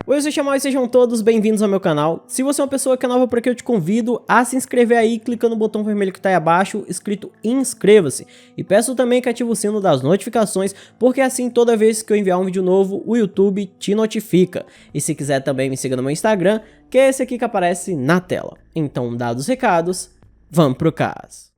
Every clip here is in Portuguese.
Oi, eu sou o Xamã e sejam todos bem-vindos ao meu canal. Se você é uma pessoa que é nova por aqui, eu te convido a se inscrever aí, clicando no botão vermelho que tá aí abaixo, escrito inscreva-se. E peço também que ative o sino das notificações, porque assim toda vez que eu enviar um vídeo novo, o YouTube te notifica. E se quiser também me siga no meu Instagram, que é esse aqui que aparece na tela. Então, dados os recados, vamos pro caso.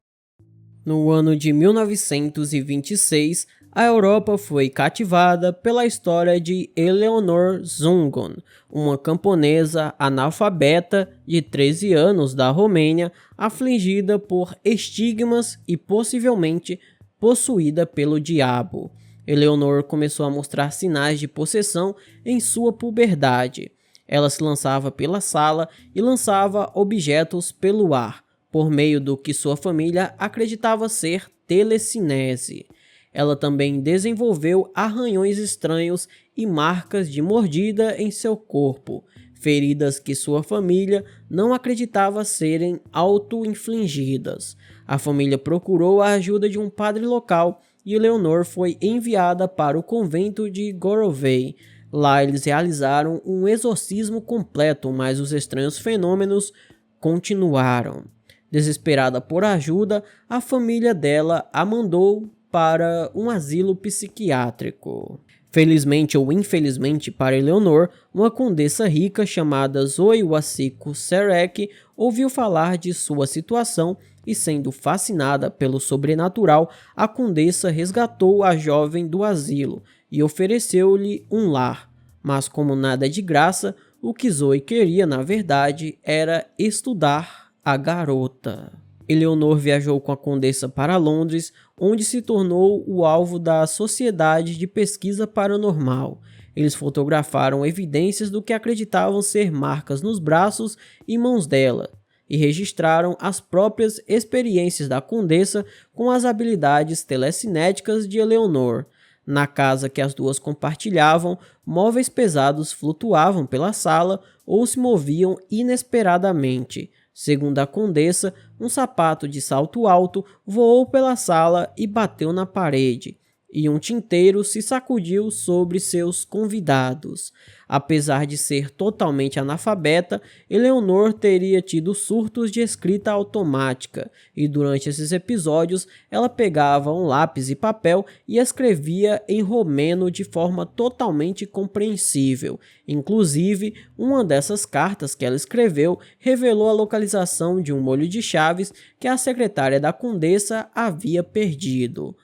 No ano de 1926, a Europa foi cativada pela história de Eleonor Zungun, uma camponesa analfabeta de 13 anos da Romênia, afligida por estigmas e possivelmente possuída pelo diabo. Eleonor começou a mostrar sinais de possessão em sua puberdade. Ela se lançava pela sala e lançava objetos pelo ar, por meio do que sua família acreditava ser telecinese. Ela também desenvolveu arranhões estranhos e marcas de mordida em seu corpo, feridas que sua família não acreditava serem auto-infligidas. A família procurou a ajuda de um padre local e Eleonor foi enviada para o convento de Gorovei. Lá eles realizaram um exorcismo completo, mas os estranhos fenômenos continuaram. Desesperada por ajuda, a família dela a mandou para um asilo psiquiátrico. Felizmente ou infelizmente para Eleonor, uma condessa rica chamada Zoe Wasiko Serek ouviu falar de sua situação e, sendo fascinada pelo sobrenatural, a condessa resgatou a jovem do asilo e ofereceu-lhe um lar. Mas como nada é de graça, o que Zoe queria na verdade era estudar a garota. Eleonor viajou com a condessa para Londres, onde se tornou o alvo da Sociedade de Pesquisa Paranormal. Eles fotografaram evidências do que acreditavam ser marcas nos braços e mãos dela, e registraram as próprias experiências da condessa com as habilidades telecinéticas de Eleonor. Na casa que as duas compartilhavam, móveis pesados flutuavam pela sala ou se moviam inesperadamente. Segundo a condessa, um sapato de salto alto voou pela sala e bateu na parede, e um tinteiro se sacudiu sobre seus convidados. Apesar de ser totalmente analfabeta, Eleonor teria tido surtos de escrita automática, e durante esses episódios ela pegava um lápis e papel e escrevia em romeno de forma totalmente compreensível. Inclusive, uma dessas cartas que ela escreveu revelou a localização de um molho de chaves que a secretária da condessa havia perdido.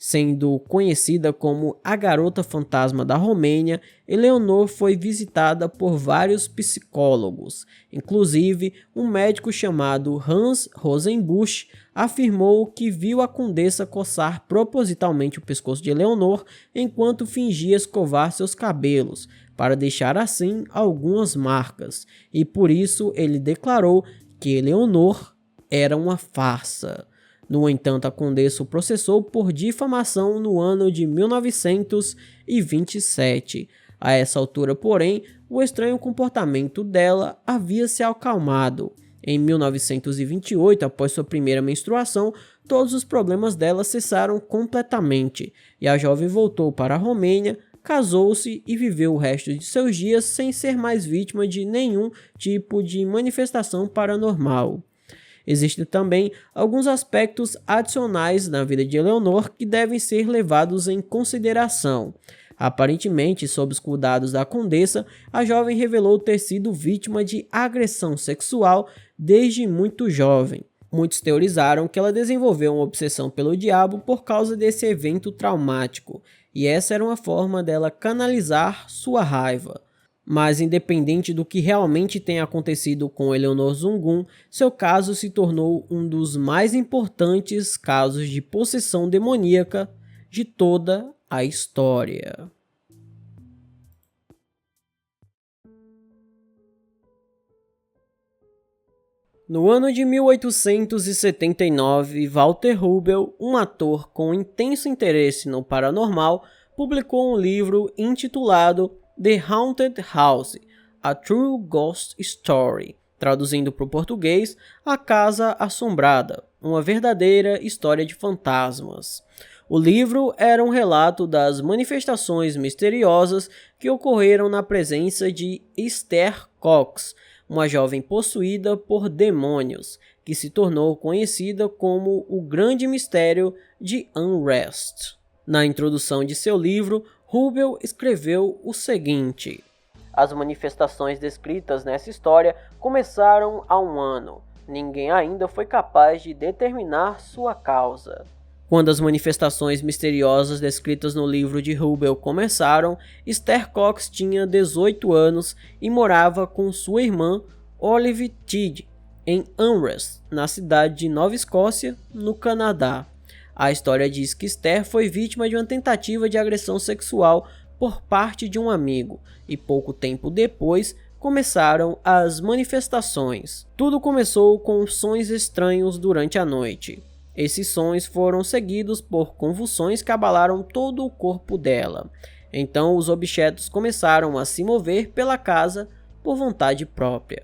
Sendo conhecida como a Garota Fantasma da Romênia, Eleonor foi visitada por vários psicólogos. Inclusive, um médico chamado Hans Rosenbusch afirmou que viu a condessa coçar propositalmente o pescoço de Eleonor enquanto fingia escovar seus cabelos, para deixar assim algumas marcas, e por isso ele declarou que Eleonor era uma farsa. No entanto, a condessa o processou por difamação no ano de 1927. A essa altura, porém, o estranho comportamento dela havia se acalmado. Em 1928, após sua primeira menstruação, todos os problemas dela cessaram completamente, e a jovem voltou para a Romênia, casou-se e viveu o resto de seus dias sem ser mais vítima de nenhum tipo de manifestação paranormal. Existem também alguns aspectos adicionais na vida de Eleonor que devem ser levados em consideração. Aparentemente, sob os cuidados da condessa, a jovem revelou ter sido vítima de agressão sexual desde muito jovem. Muitos teorizaram que ela desenvolveu uma obsessão pelo diabo por causa desse evento traumático, e essa era uma forma dela canalizar sua raiva. Mas independente do que realmente tenha acontecido com Eleonor Zungun, seu caso se tornou um dos mais importantes casos de possessão demoníaca de toda a história. No ano de 1879, Walter Hubel, um ator com intenso interesse no paranormal, publicou um livro intitulado The Haunted House, A True Ghost Story, traduzindo para o português, A Casa Assombrada, uma verdadeira história de fantasmas. O livro era um relato das manifestações misteriosas que ocorreram na presença de Esther Cox, uma jovem possuída por demônios, que se tornou conhecida como o Grande Mistério de Unrest. Na introdução de seu livro, Rubel escreveu o seguinte: as manifestações descritas nessa história começaram há um ano. Ninguém ainda foi capaz de determinar sua causa. Quando as manifestações misteriosas descritas no livro de Rubel começaram, Esther Cox tinha 18 anos e morava com sua irmã Olive Tidd em Unrest, na cidade de Nova Escócia, no Canadá. A história diz que Esther foi vítima de uma tentativa de agressão sexual por parte de um amigo, e pouco tempo depois começaram as manifestações. Tudo começou com sons estranhos durante a noite. Esses sons foram seguidos por convulsões que abalaram todo o corpo dela. Então os objetos começaram a se mover pela casa por vontade própria.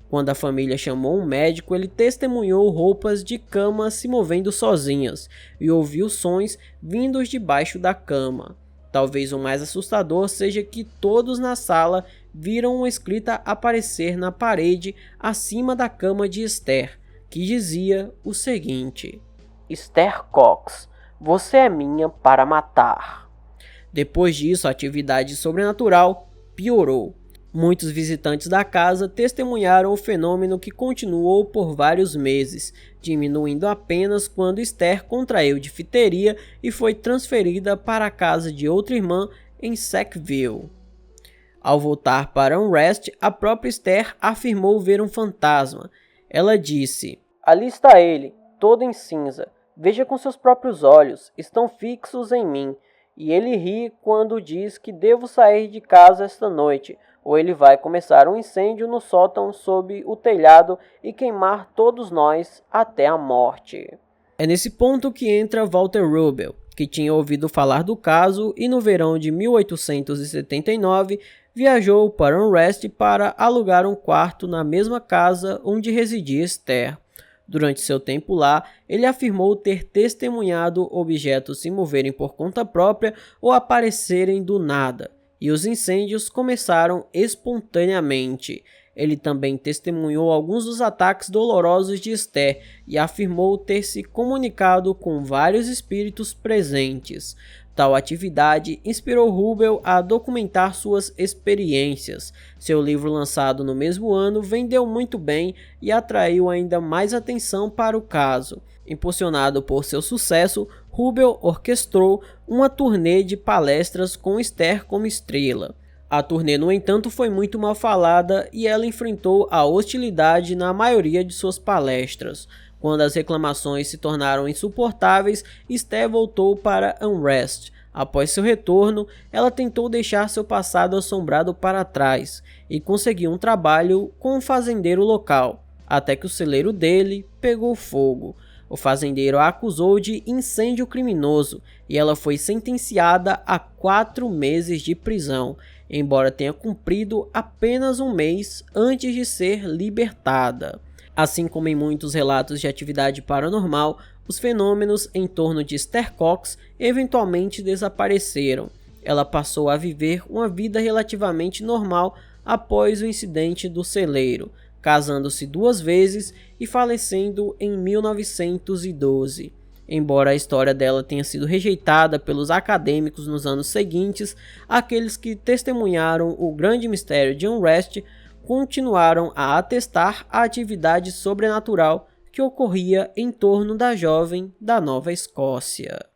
Quando a família chamou um médico, ele testemunhou roupas de cama se movendo sozinhas e ouviu sons vindos debaixo da cama. Talvez o mais assustador seja que todos na sala viram uma escrita aparecer na parede acima da cama de Esther, que dizia o seguinte: Esther Cox, você é minha para matar. Depois disso, a atividade sobrenatural piorou. Muitos visitantes da casa testemunharam o fenômeno, que continuou por vários meses, diminuindo apenas quando Esther contraiu difteria e foi transferida para a casa de outra irmã em Sackville. Ao voltar para Unrest, a própria Esther afirmou ver um fantasma. Ela disse: ali está ele, todo em cinza. Veja com seus próprios olhos, estão fixos em mim. E ele ri quando diz que devo sair de casa esta noite, ou ele vai começar um incêndio no sótão sob o telhado e queimar todos nós até a morte. É nesse ponto que entra Walter Rubel, que tinha ouvido falar do caso e no verão de 1879 viajou para Unrest para alugar um quarto na mesma casa onde residia Esther. Durante seu tempo lá, ele afirmou ter testemunhado objetos se moverem por conta própria ou aparecerem do nada, e os incêndios começaram espontaneamente. Ele também testemunhou alguns dos ataques dolorosos de Esther e afirmou ter se comunicado com vários espíritos presentes. Tal atividade inspirou Rubel a documentar suas experiências. Seu livro, lançado no mesmo ano, vendeu muito bem e atraiu ainda mais atenção para o caso. Impulsionado por seu sucesso, Rubel orquestrou uma turnê de palestras com Esther como estrela. A turnê, no entanto, foi muito mal falada e ela enfrentou a hostilidade na maioria de suas palestras. Quando as reclamações se tornaram insuportáveis, Esther voltou para Unrest. Após seu retorno, ela tentou deixar seu passado assombrado para trás e conseguiu um trabalho com um fazendeiro local, até que o celeiro dele pegou fogo. O fazendeiro a acusou de incêndio criminoso e ela foi sentenciada a 4 meses de prisão, embora tenha cumprido apenas um mês antes de ser libertada. Assim como em muitos relatos de atividade paranormal, os fenômenos em torno de Esther Cox eventualmente desapareceram. Ela passou a viver uma vida relativamente normal após o incidente do celeiro, casando-se 2 vezes e falecendo em 1912. Embora a história dela tenha sido rejeitada pelos acadêmicos nos anos seguintes, aqueles que testemunharam o grande mistério de Unrest continuaram a atestar a atividade sobrenatural que ocorria em torno da jovem da Nova Escócia.